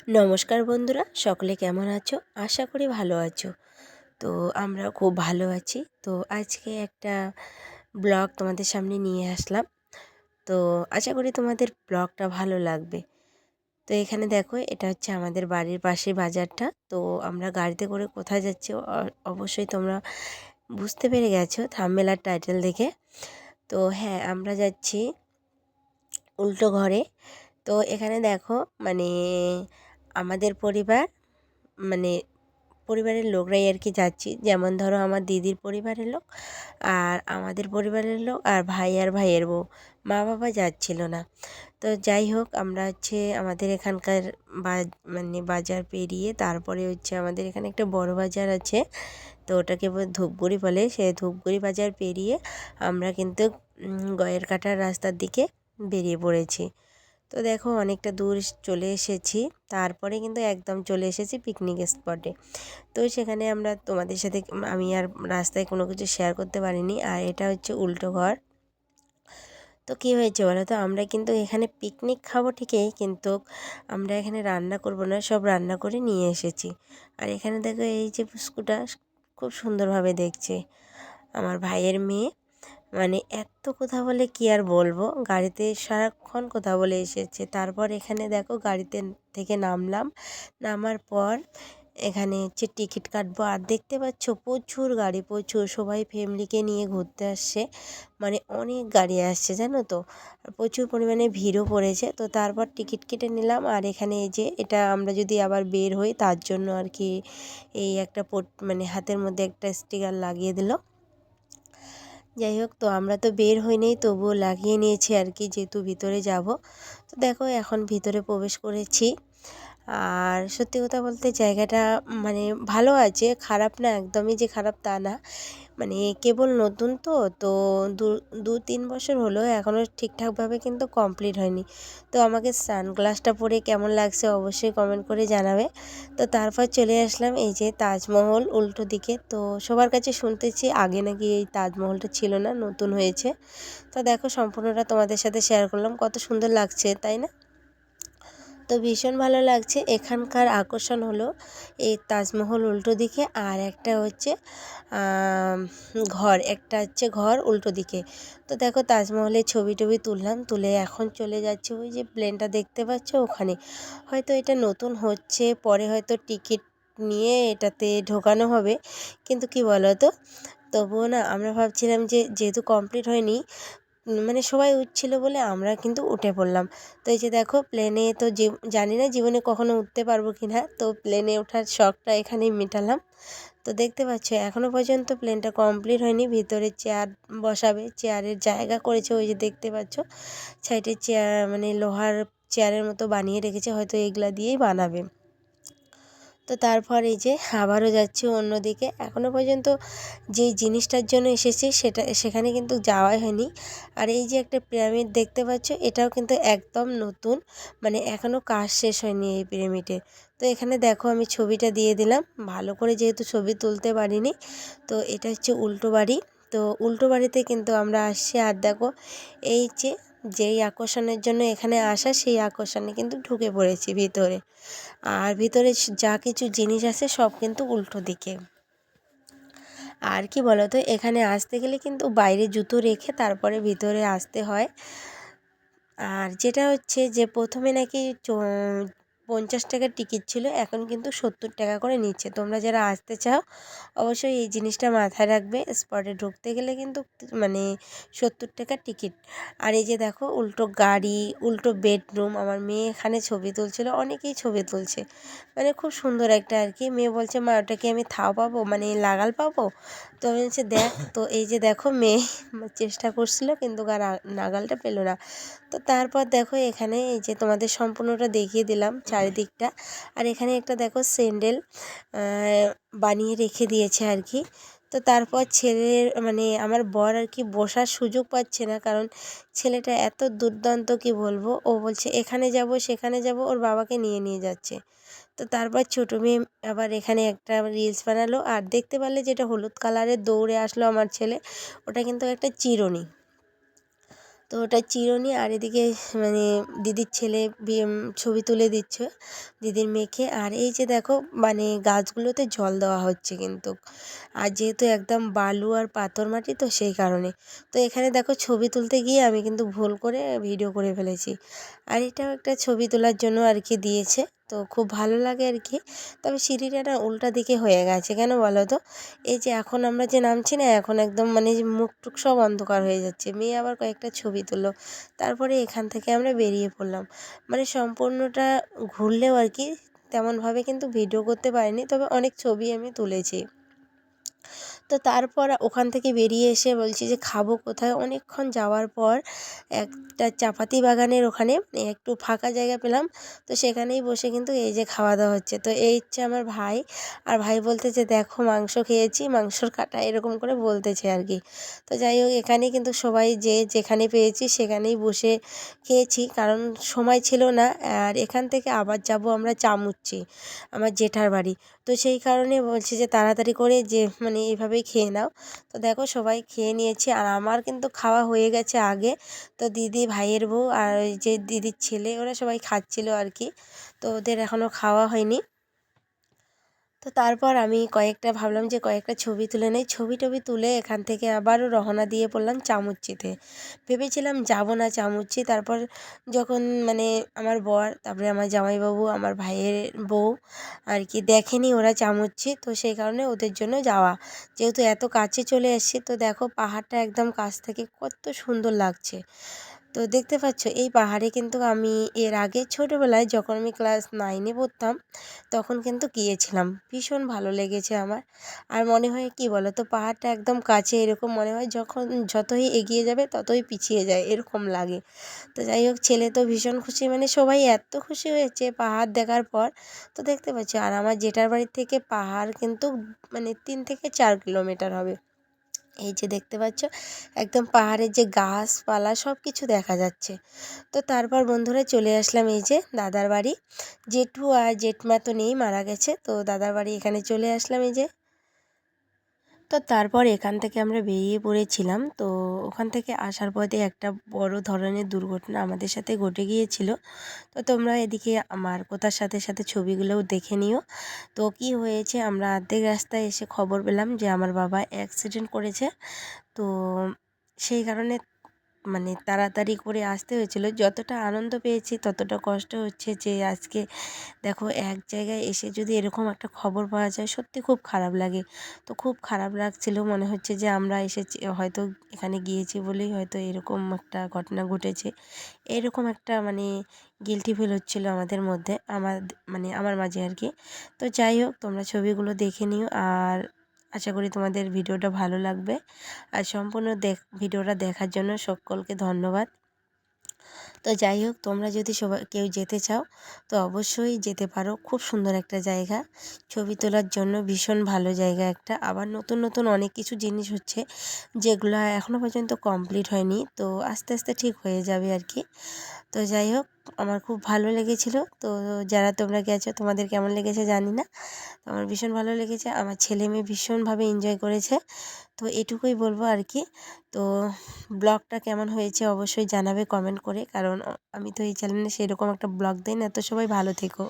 নমস্কার বন্ধুরা, সকলে কেমন আছো? আশা করি ভালো আছো। তো আমরা খুব ভালো আছি। তো আজকে একটা ব্লগ তোমাদের সামনে নিয়ে আসলাম। তো আশা করি তোমাদের ব্লগটা ভালো লাগবে। তো এখানে দেখো, এটা হচ্ছে আমাদের বাড়ির পাশে বাজারটা। তো আমরা গাড়িতে করে কোথায় যাচ্ছি অবশ্যই তোমরা বুঝতে পেরে গেছো থাম্বনেল আর টাইটেল দেখে। তো হ্যাঁ, আমরা যাচ্ছি উল্টো ঘরে। তো এখানে দেখো, মানে আমাদের মানে পরিবারের লোকরাই আর কি যাচ্ছি। যেমন ধরো, আমার দিদির পরিবারের লোক আর আমাদের পরিবারের লোক আর ভাই আর ভাইয়ের বউ, মা বাবা যাচ্ছিল না। তো যাই হোক, আমরা হচ্ছে আমাদের এখানকার বাজার পেরিয়ে তারপরে হচ্ছে আমাদের এখানে একটা বড় বাজার আছে। তো ওটাকে ধূপগুড়ি বলে। সেই ধূপগুড়ি বাজার পেরিয়ে আমরা কিন্তু গয়ের কাটার রাস্তার দিকে বেরিয়ে পড়েছি। তো দেখো, অনেকটা দূর চলে এসেছি। তারপরে কিন্তু একদম চলে এসেছি পিকনিক স্পটে। তো সেখানে আমরা তোমাদের সাথে আমি আর রাস্তায় কোনো কিছু শেয়ার করতে পারিনি। আর এটা হচ্ছে উল্টো ঘর। তো কী হয়েছে বলো তো, আমরা কিন্তু এখানে পিকনিক খাবো ঠিকই, কিন্তু আমরা এখানে রান্না করব না, সব রান্না করে নিয়ে এসেছি। আর এখানে দেখো, এই যে পুস্কুটা খুব সুন্দরভাবে দেখছে, আমার ভাইয়ের মেয়ে। মানে এত কথা বলে কি আর বলবো, গাড়িতে সারাক্ষণ কথা বলে এসেছে। তারপর এখানে দেখো, গাড়িতে থেকে নামলাম। নামার পর এখানে হচ্ছে টিকিট কাটবো। আর দেখতে পাচ্ছ প্রচুর গাড়ি, প্রচুর, সবাই ফ্যামিলিকে নিয়ে ঘুরতে আসছে। মানে অনেক গাড়ি আসছে জানো তো, আর প্রচুর পরিমাণে ভিড়ও পড়েছে। তো তারপর টিকিট কেটে নিলাম। আর এখানে এই যে এটা আমরা যদি আবার বের হই তার জন্য আর কি এই একটা হাতের মধ্যে একটা স্টিকার লাগিয়ে দিল। যাই হোক, তো আমরা তো বের হইনি, তবুও লাগিয়ে নিয়েছি আর কি, যেহেতু ভিতরে যাব। তো দেখো, এখন ভিতরে প্রবেশ করেছি। আর সত্যি কথা বলতে জায়গাটা মানে ভালো আছে, খারাপ না, একদমই যে খারাপ তা না। মানে কেবল নতুন তো তো দু 2-3 বছর হলো, এখনও ঠিকঠাকভাবে কিন্তু কমপ্লিট হয়নি। তো আমাকে সানগ্লাসটা পরে কেমন লাগছে অবশ্যই কমেন্ট করে জানাবে। তো তারপর চলে আসলাম এই যে তাজমহল উল্টো দিকে। তো সবার কাছে শুনতেছি আগে নাকি এই তাজমহলটা ছিল না, নতুন হয়েছে। তো দেখো, সম্পূর্ণটা তোমাদের সাথে শেয়ার করলাম। কত সুন্দর লাগছে তাই না? তো ভীষণ ভালো লাগছে। এখানকার আকর্ষণ হলো এই তাজমহল উল্টো দিকে, আর একটা হচ্ছে ঘর উল্টো দিকে। তো দেখো, তাজমহলের ছবি টবি তুললাম, তুলে এখন চলে যাচ্ছে ওই যে প্লেনটা দেখতে পাচ্ছ ওখানে। হয়তো এটা নতুন হচ্ছে, পরে হয়তো টিকিট নিয়ে এটাতে ঢোকানো হবে। কিন্তু কি বলো তো, তবুও না আমরা ভাবছিলাম যে যেহেতু কমপ্লিট হয়নি, মানে সবাই উঠছিল বলে আমরা কিন্তু উঠে পড়লাম। তো এই যে দেখো, প্লেনে তো জানি না জীবনে কখনো উঠতে পারবো কি না, তো প্লেনে ওঠার শখটা এখানেই মেটালাম। তো দেখতে পাচ্ছ এখনও পর্যন্ত প্লেনটা কমপ্লিট হয়নি। ভিতরে চেয়ার বসাবে, চেয়ারের জায়গা করেছে ওই যে দেখতে পাচ্ছ, সাইডে চেয়ার মানে লোহার চেয়ারের মতো বানিয়ে রেখেছে, হয়তো এগুলা দিয়েই বানাবে। তো তারপর এই যে আবারও যাচ্ছি অন্যদিকে। এখনও পর্যন্ত যেই জিনিসটার জন্য এসেছি সেখানে কিন্তু যাওয়াই হয়নি। আর এই যে একটা পিরামিড দেখতে পাচ্ছ, এটাও কিন্তু একদম নতুন, মানে এখনও কাজ শেষ হয়নি এই পিরামিডের। তো এখানে দেখো, আমি ছবিটা দিয়ে দিলাম ভালো করে, যেহেতু ছবি তুলতে পারিনি। তো এটা হচ্ছে উল্টো বাড়ি। তো উল্টো বাড়িতে কিন্তু আমরা আসছি। আর দেখো, এই যেই আকর্ষণের জন্য এখানে আসা, সেই আকর্ষণে কিন্তু ঢুকে পড়েছি ভিতরে। আর ভিতরে যা কিছু জিনিস আছে সব কিন্তু উল্টো দিকে। আর কি বলতো, এখানে আসতে গেলে কিন্তু বাইরে জুতো রেখে তারপরে ভিতরে আসতে হয়। আর যেটা হচ্ছে যে প্রথমে নাকি 50 টাকার টিকিট ছিল, এখন কিন্তু 70 টাকা করে নিচ্ছে। তোমরা যারা আসতে চাও অবশ্যই এই জিনিসটা মাথায় রাখবে, স্পটে ঢুকতে গেলে কিন্তু মানে 70 টাকার টিকিট। আর এই যে দেখো, উল্টো গাড়ি, উল্টো বেডরুম, আমার মেয়ে এখানে ছবি তুলছিল, অনেকেই ছবি তুলছে। মানে খুব সুন্দর একটা আর কি। মেয়ে বলছে, মা ওটা কি আমি থাও পাবো, মানে লাগাল পাবো? তো আমি বলছি দেখ। তো এই যে দেখো, মেয়ে চেষ্টা করছিল কিন্তু নাগালটা পেলো না। তো তারপর দেখো, এখানে এই যে তোমাদের সম্পূর্ণটা দেখিয়ে দিলাম চারিদিকটা। আর এখানে একটা দেখো স্যান্ডেল বানিয়ে রেখে দিয়েছে আর কি। তো তারপর আমার বর আর কি বসার সুযোগ পাচ্ছে না, কারণ ছেলেটা এত দুর্দান্ত, কি বলবো। ও বলছে এখানে যাব সেখানে যাব, ওর বাবাকে নিয়ে নিয়ে যাচ্ছে। তো তারপর ছোটো মেয়ে আবার এখানে একটা রিলস বানালো। আর দেখতে পারলে যেটা হলুদ কালারের দৌড়ে আসলো আমার ছেলে, ওটা কিন্তু একটা চিরুনি। তো ওটা চিরুনি আর এদিকে মানে দিদির ছেলে ছবি তুলে দিচ্ছে দিদির মেয়েকে। আর এই যে দেখো মানে গাছগুলোতে জল দেওয়া হচ্ছে কিন্তু, আর যেহেতু একদম বালু আর পাথর মাটি তো সেই কারণে। তো এখানে দেখো ছবি তুলতে গিয়ে আমি কিন্তু ভুল করে ভিডিও করে ফেলেছি। আর এটাও একটা ছবি তোলার জন্য আর কি দিয়েছে, তো খুব ভালো লাগে আর কি। তবে সিঁড়িটা না উল্টা দিকে হয়ে গেছে, কেন বলো তো? এই যে এখন আমরা যে নামছি না, এখন একদম মানে মুখ টুক সব অন্ধকার হয়ে যাচ্ছে। মেয়ে আবার কয়েকটা ছবি তুললো, তারপরে এখান থেকে আমরা বেরিয়ে পড়লাম। মানে সম্পূর্ণটা ঘুরলেও আর কি তেমনভাবে কিন্তু ভিডিও করতে পারিনি, তবে অনেক ছবি আমি তুলেছি। তো তারপর ওখান থেকে বেরিয়ে এসে বলছি যে খাবো কোথায়। অনেকক্ষণ যাওয়ার পর একটা চাপাতি বাগানের ওখানে একটু ফাঁকা জায়গা পেলাম, তো সেখানেই বসে কিন্তু এই যে খাওয়া দাওয়া হচ্ছে। তো এই হচ্ছে আমার ভাই, আর ভাই বলতেছে দেখো মাংস খেয়েছি, মাংসর কাটা, এরকম করে বলতেছে আর কি। তো যাই হোক এখানেই কিন্তু সবাই যে যেখানে পেয়েছি সেখানেই বসে খেয়েছি, কারণ সময় ছিল না। আর এখান থেকে আবার যাব আমরা চামুচ্চি, আমার জেঠার বাড়ি। তো সেই কারণে বলছি যে তাড়াতাড়ি করে যে মানে এইভাবেই খেয়ে নাও। তো দেখো সবাই খেয়ে নিয়েছি, আর আমার কিন্তু খাওয়া হয়ে গেছে আগে। তো দিদি, ভাইয়ের বউ আর ওই যে দিদির ছেলে, ওরা সবাই খাচ্ছিল আর কি। তো ওদের এখনও খাওয়া হয়নি। তো তারপর আমি কয়েকটা ভাবলাম যে কয়েকটা ছবি তুলে নেই। ছবি টবি তুলে এখান থেকে আবারও রওনা দিয়ে পড়লাম চামুচ্চিতে। ভেবেছিলাম যাব না চামুচ্চি, তারপর যখন মানে আমার বর, তারপরে আমার জামাইবাবু, আমার ভাইয়ের বউ আর কি দেখেনি ওরা চামুচ্চি, তো সেই কারণে ওদের জন্য যাওয়া। যেহেতু এত কাছে চলে এসেছি, তো দেখো পাহাড়টা একদম কাছ থেকে কত সুন্দর লাগছে। তো দেখতে পাচ্ছ এই পাহাড়ে কিন্তু আমি এর আগে ছোটোবেলায় যখন আমি ক্লাস 9-এ পড়তাম তখন কিন্তু গিয়েছিলাম। ভীষণ ভালো লেগেছে আমার। আর মনে হয় কী বলো তো, পাহাড়টা একদম কাছে, এরকম মনে হয় যখন যতই এগিয়ে যাবে ততই পিছিয়ে যায়, এরকম লাগে। তো যাই হোক ছেলে তো ভীষণ খুশি, মানে সবাই এত খুশি হয়েছে পাহাড় দেখার পর। তো দেখতে পাচ্ছ, আর আমার জেঠার বাড়ির থেকে পাহাড় কিন্তু মানে 3 থেকে 4 কিলোমিটার হবে। এই যে দেখতে পাচ্ছ একদম পাহাড়ের যে গাছপালা সব কিছু দেখা যাচ্ছে। তো তারপর বন্ধুরা চলে আসলাম এই যে দাদার বাড়ি। জেঠু আর জেঠমা তো নেই, মারা গেছে। তো দাদার বাড়ি এখানে চলে আসলাম এই যে। তো তারপর এখান থেকে আমরা বেরিয়ে পড়েছিলাম। তো ওখান থেকে আসার পথে একটা বড় ধরনের দুর্ঘটনা আমাদের সাথে ঘটে গিয়েছিল। তো তোমরা এদিকে আমার কথার সাথে সাথে ছবিগুলোও দেখে নিও। তো কি হয়েছে, আমরা অর্ধেক রাস্তায় এসে খবর পেলাম যে আমার বাবা অ্যাক্সিডেন্ট করেছে। তো সেই কারণে মানে তাড়াতাড়ি করে আসতে হয়েছিল। যতটা আনন্দ পেয়েছি ততটা কষ্ট হচ্ছে যে আজকে দেখো এক জায়গায় এসে যদি এরকম একটা খবর পাওয়া যায়, সত্যি খুব খারাপ লাগে। তো খুব খারাপ লাগছিল, মনে হচ্ছে যে আমরা এসেছি হয়তো, এখানে গিয়েছি বলেই হয়তো এরকম একটা ঘটনা ঘটেছে। এরকম একটা মানে গিল্টি ফিল হচ্ছিল আমাদের মধ্যে, মানে আমার মাঝে আর কি। তো যাই হোক তোমরা ছবিগুলো দেখে নিও, আর আশা করি তোমাদের ভিডিওটা ভালো লাগবে। আর সম্পূর্ণ ভিডিওটা দেখার জন্য সকলকে ধন্যবাদ। তো যাই হোক তোমরা যদি সবাই কেউ যেতে চাও তো অবশ্যই যেতে পারো। খুব সুন্দর একটা জায়গা, ছবি তোলার জন্য ভীষণ ভালো জায়গা একটা। আবার নতুন নতুন অনেক কিছু জিনিস হচ্ছে যেগুলো এখনও পর্যন্ত কমপ্লিট হয়নি, তো আস্তে আস্তে ঠিক হয়ে যাবে আর কি। তো যাই হোক আমার খুব ভালো লেগেছিল। তো যারা তোমরা গেছো তোমাদের কেমন লেগেছে জানি না, তো আমার ভীষণ ভালো লেগেছে। আমার ছেলে মেয়ে ভীষণভাবে এনজয় করেছে। তো এটুকুই বলবো আর কি। তো ব্লগটা কেমন হয়েছে অবশ্যই জানাবে কমেন্ট করে, কারণ আমি তো এই চ্যানেলে সেরকম একটা ব্লগ দিই না। তো সবাই ভালো থেকো।